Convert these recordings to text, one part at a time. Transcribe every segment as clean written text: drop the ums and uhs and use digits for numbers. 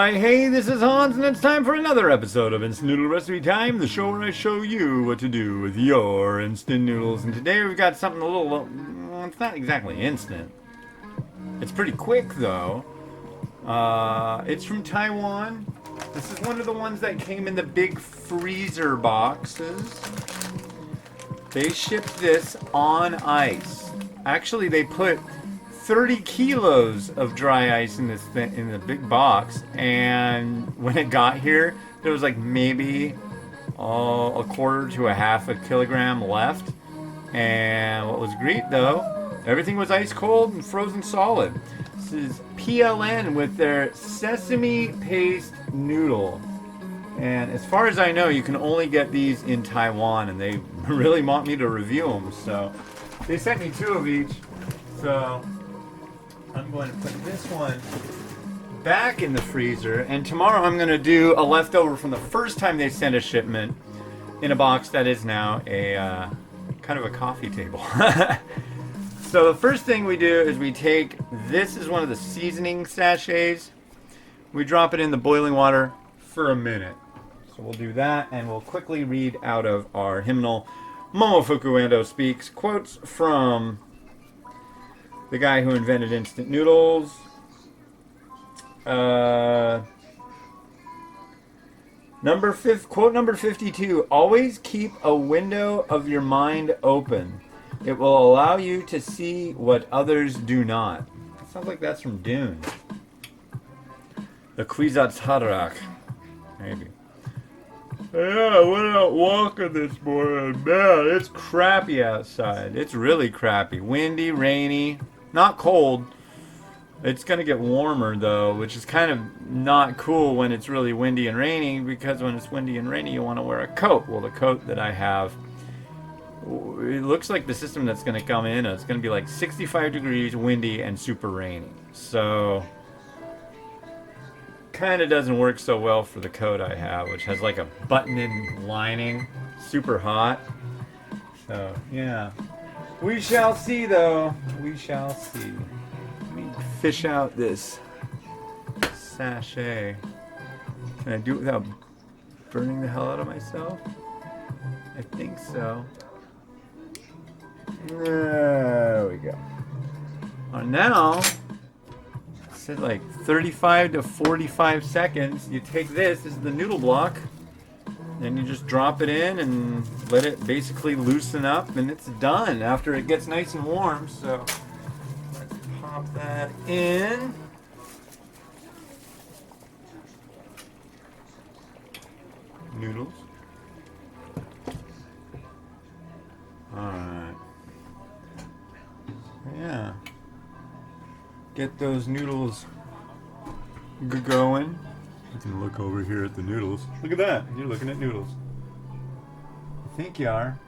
Why, hey, this is Hans, and it's time for another episode of Instant Noodle Recipe Time, the show where I show you what to do with your instant noodles. And today we've got something a little, well, it's not exactly instant. It's pretty quick, though. It's from Taiwan. This is one of the ones that came in the big freezer boxes. They shipped this on ice. Actually, they put 30 kilos of dry ice in this thing, in the big box, and when it got here, there was like maybe a quarter to a half a kilogram left. And what was great though, everything was ice cold and frozen solid. This is PLN with their sesame paste noodle. And as far as I know, you can only get these in Taiwan, and they really want me to review them. So they sent me 2 of each. So I'm going to put this one back in the freezer, and tomorrow I'm going to do a leftover from the first time they sent a shipment in a box that is now a kind of a coffee table. So the first thing we do is we take, this is one of the seasoning sachets, we drop it in the boiling water for a minute. So we'll do that, and we'll quickly read out of our hymnal. Momofuku Ando speaks, quotes from the guy who invented instant noodles. Quote number 52. Always keep a window of your mind open. It will allow you to see what others do not. That sounds like that's from Dune. The Kwisatz Haderach. Maybe. Yeah, I went out walking this morning. Man, it's crappy outside. It's really crappy. Windy, rainy. Not cold. It's going to get warmer though, which is kind of not cool when it's really windy and raining, because when it's windy and rainy you want to wear a coat. Well, the coat that I have, it looks like the system that's going to come in, it's going to be like 65 degrees, windy, and super rainy. So kind of doesn't work so well for the coat I have, which has like a button-in lining, super hot. So yeah. We shall see, though. We shall see. Let me fish out this sachet. Can I do it without burning the hell out of myself? I think so. There we go. Now, it said like 35 to 45 seconds. You take this is the noodle block. Then you just drop it in and let it basically loosen up, and it's done after it gets nice and warm. So let's pop that in. Noodles. Alright. Yeah. Get those noodles going. You can look over here at the noodles. Look at that. You're looking at noodles. I think you are.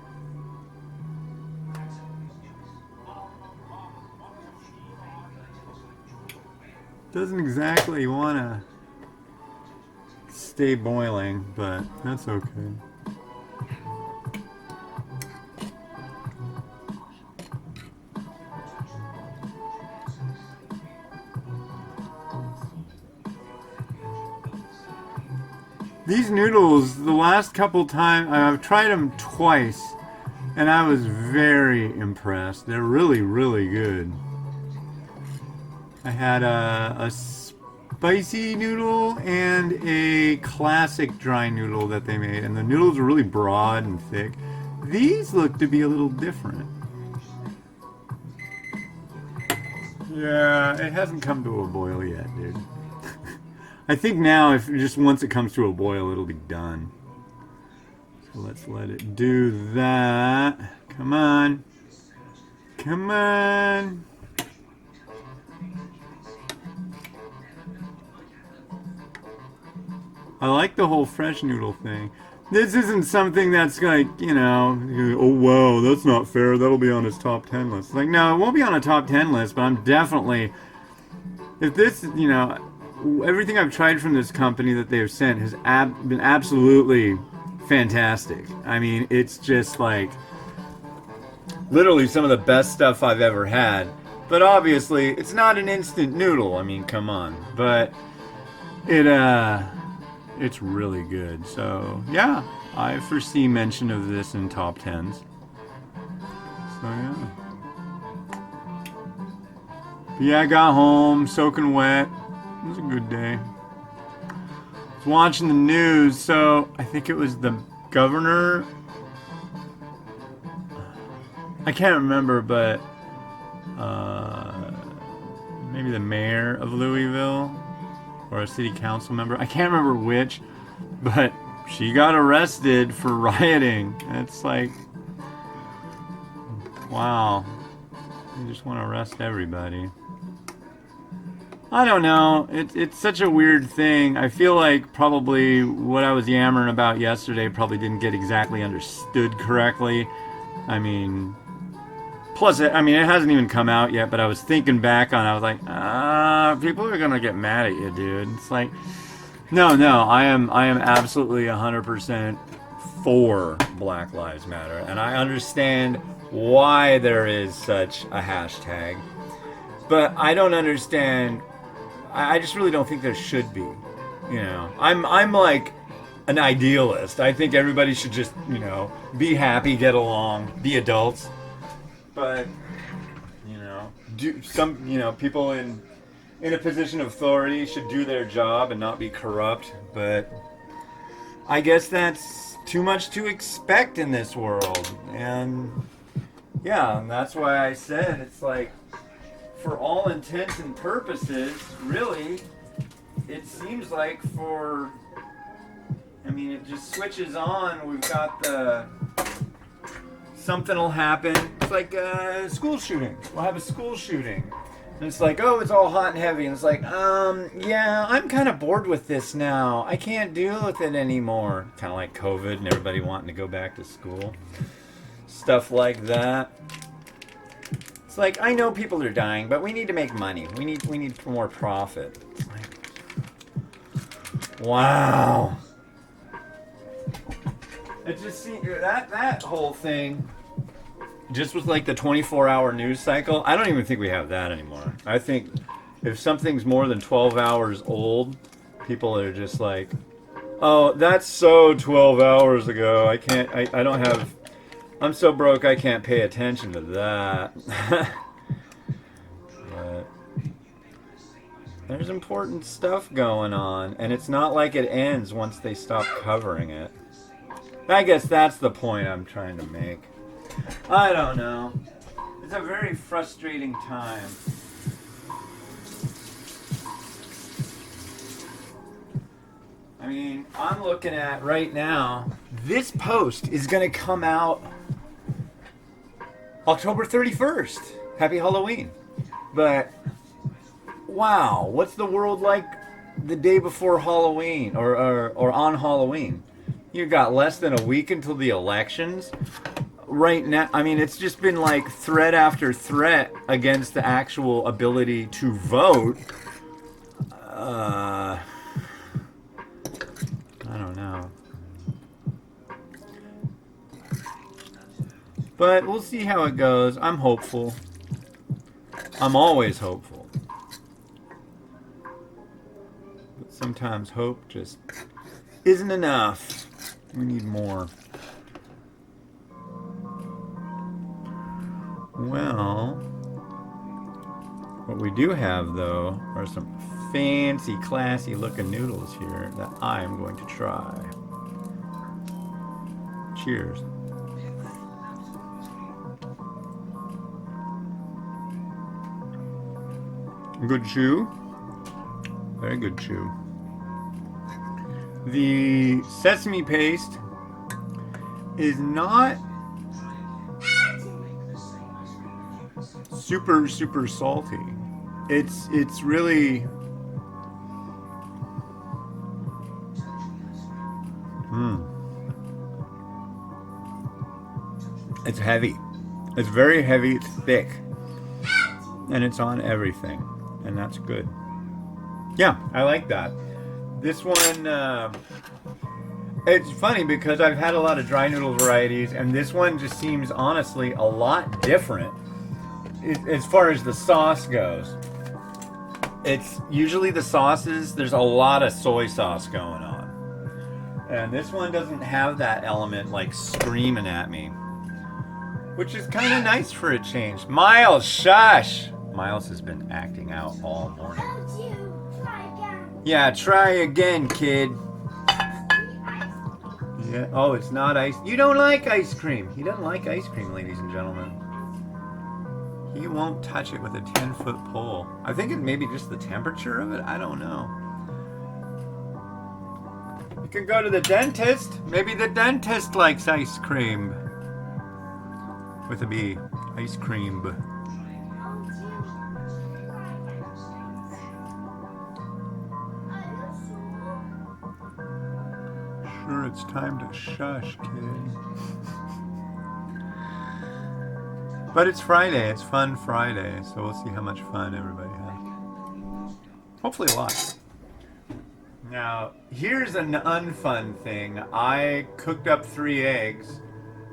Doesn't exactly want to stay boiling, but that's okay. These noodles, the last couple times, I've tried them twice, and I was very impressed. They're really, really good. I had a spicy noodle and a classic dry noodle that they made, and the noodles are really broad and thick. These look to be a little different. Yeah, it hasn't come to a boil yet, dude. I think now, if just once it comes to a boil, it'll be done. So let's let it do that. Come on. Come on. I like the whole fresh noodle thing. This isn't something that's like, you know, oh wow, that's not fair, that'll be on his top 10 list. Like, no, it won't be on a top 10 list, but I'm definitely, if this, you know, everything I've tried from this company that they've sent has been absolutely fantastic. I mean, it's just like literally some of the best stuff I've ever had. But obviously, it's not an instant noodle. I mean, come on. But It's really good. So yeah, I foresee mention of this in top tens. So yeah. But yeah, I got home soaking wet. It was a good day. I was watching the news, so I think it was the governor. I can't remember, but maybe the mayor of Louisville or a city council member. I can't remember which, but she got arrested for rioting. It's like, wow. You just want to arrest everybody. I don't know. It's such a weird thing. I feel like probably what I was yammering about yesterday probably didn't get exactly understood correctly. I mean, plus, it hasn't even come out yet, but I was thinking back on it. I was like, people are going to get mad at you, dude. It's like, no, I am absolutely 100% for Black Lives Matter. And I understand why there is such a hashtag. But I don't understand. I just really don't think there should be. You know, I'm like an idealist. I think everybody should just, be happy, get along, be adults. But, people in a position of authority should do their job and not be corrupt. But I guess that's too much to expect in this world. And yeah, and that's why I said it's like, for all intents and purposes, really, it seems like it just switches on. We've got something will happen. It's like a school shooting. We'll have a school shooting. And it's like, oh, it's all hot and heavy. And it's like, yeah, I'm kind of bored with this now. I can't deal with it anymore. Kind of like COVID and everybody wanting to go back to school. Stuff like that. It's like, I know people are dying, but we need to make money. We need more profit. It's like, wow. It just seems that whole thing just with like the 24-hour news cycle. I don't even think we have that anymore. I think if something's more than 12 hours old, people are just like, oh, that's so 12 hours ago. I don't have, I'm so broke I can't pay attention to that. But there's important stuff going on, and it's not like it ends once they stop covering it. I guess that's the point I'm trying to make. I don't know. It's a very frustrating time. I mean, I'm looking at right now, this post is going to come out October 31st. Happy Halloween. But, wow, what's the world like the day before Halloween or on Halloween? You got less than a week until the elections. Right now, I mean, it's just been like threat after threat against the actual ability to vote. I don't know. But we'll see how it goes. I'm hopeful. I'm always hopeful. But sometimes hope just isn't enough. We need more. Well, what we do have, though, are some fancy, classy looking noodles here that I'm going to try. Cheers. Good chew. Very good chew. The sesame paste is not super salty. It's really it's heavy. It's very heavy, it's thick. And it's on everything. And that's good. Yeah, I like that. This one, it's funny because I've had a lot of dry noodle varieties, and this one just seems honestly a lot different as far as the sauce goes. It's usually the sauces. There's a lot of soy sauce going on. And this one doesn't have that element like screaming at me. Which is kind of nice for a change. Miles, shush! Miles has been acting out all morning. Yeah, try again, kid. Yeah. Oh, it's not ice. You don't like ice cream. He doesn't like ice cream, ladies and gentlemen. He won't touch it with a 10-foot pole. I think it may be just the temperature of it. I don't know. You can go to the dentist. Maybe the dentist likes ice cream. With a B. Ice cream. Sure, it's time to shush, kid. But it's Friday. It's Fun Friday, so we'll see how much fun everybody has. Hopefully a lot. Now, here's an unfun thing. I cooked up 3 eggs.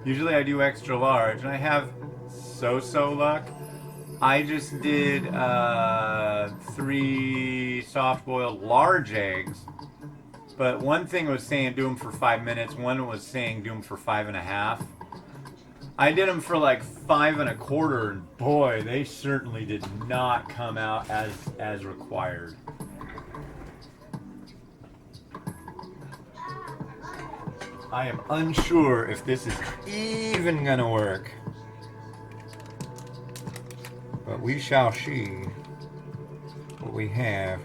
Usually I do extra large, and I have so-so luck. I just did 3 soft-boiled large eggs. But one thing was saying do them for 5 minutes. One was saying do them for 5.5. I did them for like 5 1/4, and boy, they certainly did not come out as required. I am unsure if this is even gonna work. But we shall see what we have.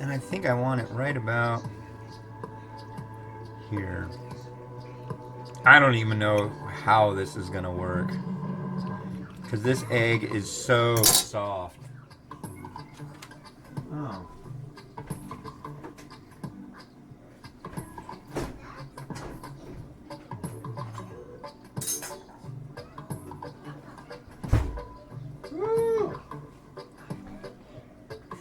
And I think I want it right about here. I don't even know how this is gonna work. Because this egg is so soft. Oh.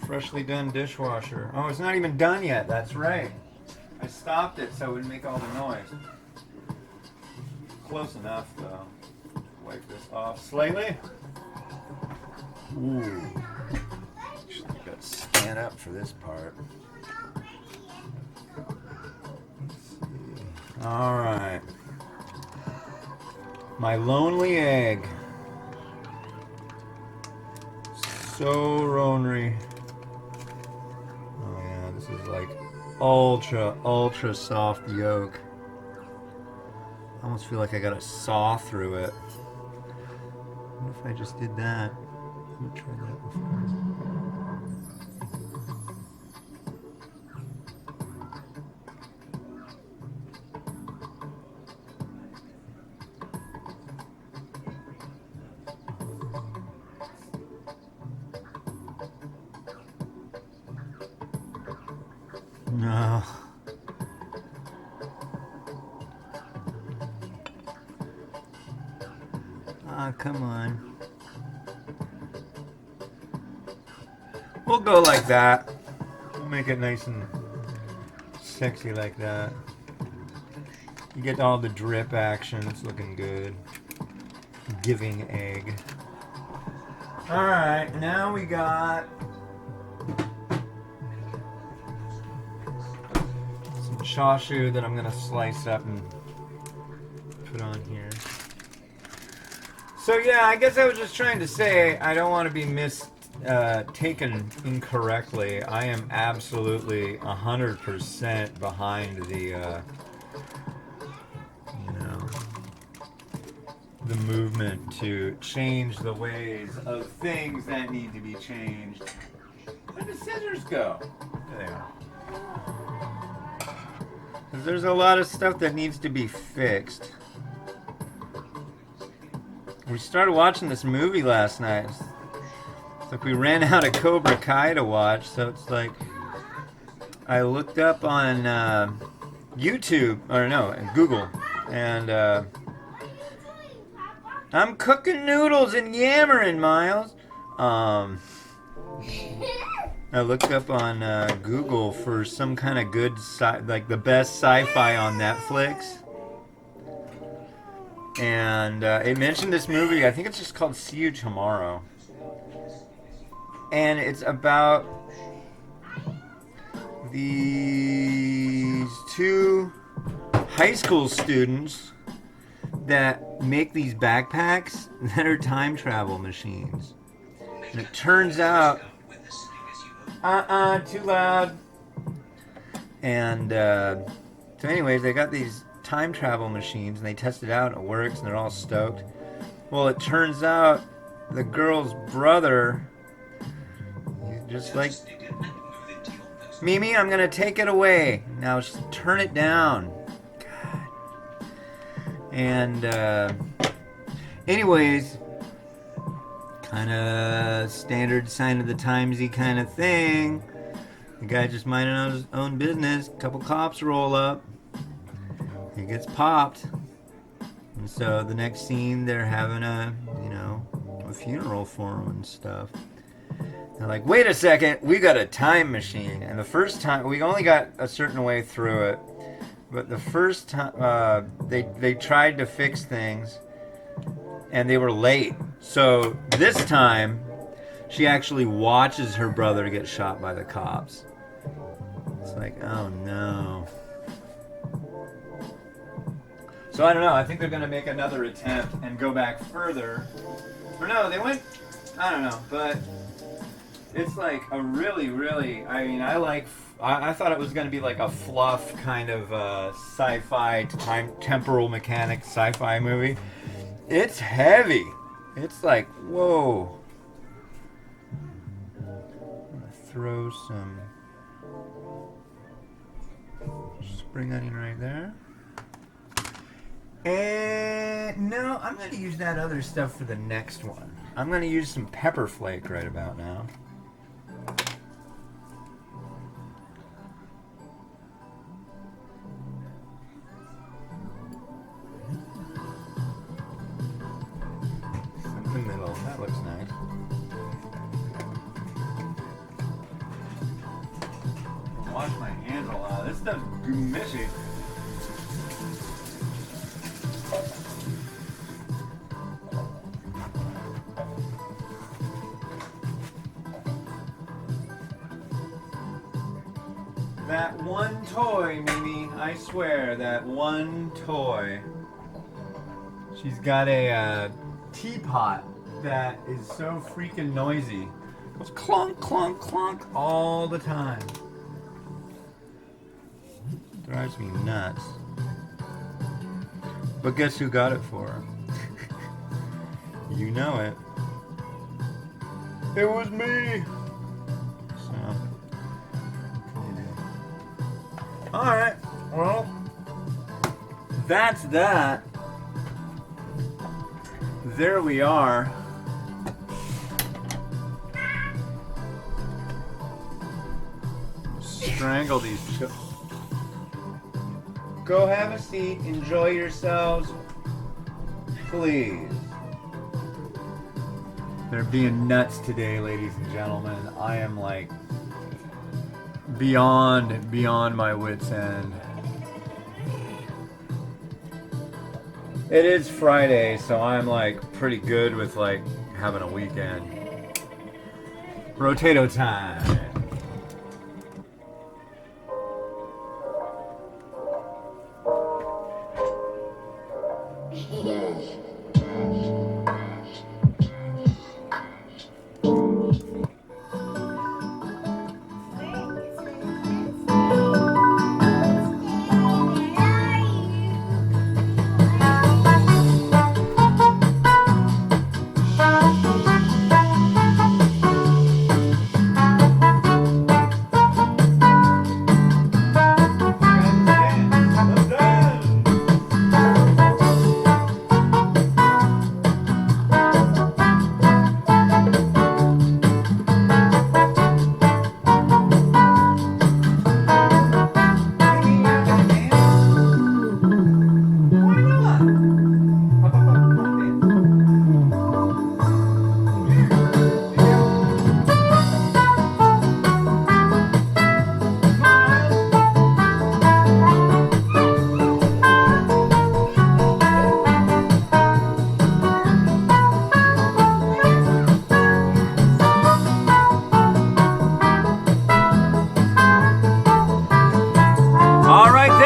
Freshly done dishwasher. Oh, it's not even done yet. That's right. I stopped it so it would make all the noise. Close enough, though. Wipe this off slightly. Ooh. Actually, I gotta stand up for this part. Let's see. All right. My lonely egg. So ornery. Oh yeah, this is like ultra soft yolk. I almost feel like I gotta saw through it. What if I just did that? Let me try that before. No. Ah, come on. We'll go like that. We'll make it nice and sexy like that. You get all the drip action. It's looking good. Giving egg. Alright, now we got some chashu that I'm going to slice up and put on here. So yeah, I guess I was just trying to say I don't want to be taken incorrectly. I am absolutely 100% behind the the movement to change the ways of things that need to be changed. Where'd the scissors go? There they are. 'Cause there's a lot of stuff that needs to be fixed. We started watching this movie last night. It's like we ran out of Cobra Kai to watch, so it's like I looked up on YouTube, or no, Google, and I'm cooking noodles and yammering, Miles. I looked up on Google for some kind of good, like the best sci-fi on Netflix. And it mentioned this movie. I think it's just called See You Tomorrow. And it's about these two high school students that make these backpacks that are time travel machines. And it turns out, too loud. And so anyways, they got these time travel machines and they test it out and it works and they're all stoked. Well, it turns out the girl's brother, just like, Mimi, I'm gonna take it away. Now just turn it down. God. And anyways, kind of standard sign of the timesy kind of thing. The guy just minding his own business. A couple cops roll up. He gets popped. And so the next scene, they're having a funeral for him and stuff. They're like, wait a second, we got a time machine. And the first time, we only got a certain way through it. But the first time, they tried to fix things. And they were late. So this time, she actually watches her brother get shot by the cops. It's like, oh no. So I don't know. I think they're going to make another attempt and go back further. Or no, they went, I don't know. But it's like a really, really, I thought it was going to be like a fluff kind of sci-fi, temporal mechanics sci-fi movie. It's heavy. It's like, whoa. I'm gonna throw some spring onion right there. And no, I'm gonna use that other stuff for the next one. I'm gonna use some pepper flake right about now. In the middle, that looks nice. Wash my hands a lot. This stuff's mushy. That one toy, Mimi, I swear, that one toy. She's got a teapot that is so freaking noisy. It goes clunk, clunk, clunk all the time. Drives me nuts. But guess who got it for her? You know it. It was me. So. Alright, well, that's that. There we are. Strangle these. Go have a seat. Enjoy yourselves. Please. They're being nuts today, ladies and gentlemen. I am like beyond my wits' end. It is Friday, so I'm like pretty good with like having a weekend. Rotato time.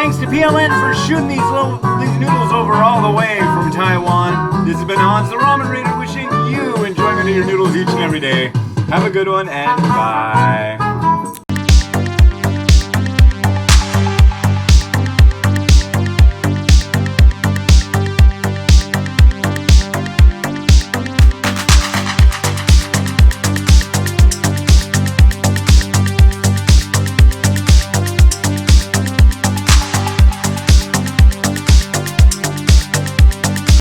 thanks to PLN for shooting these noodles over all the way from Taiwan. This has been Hans the Ramen Raider wishing you enjoyment of your noodles each and every day. Have a good one and bye.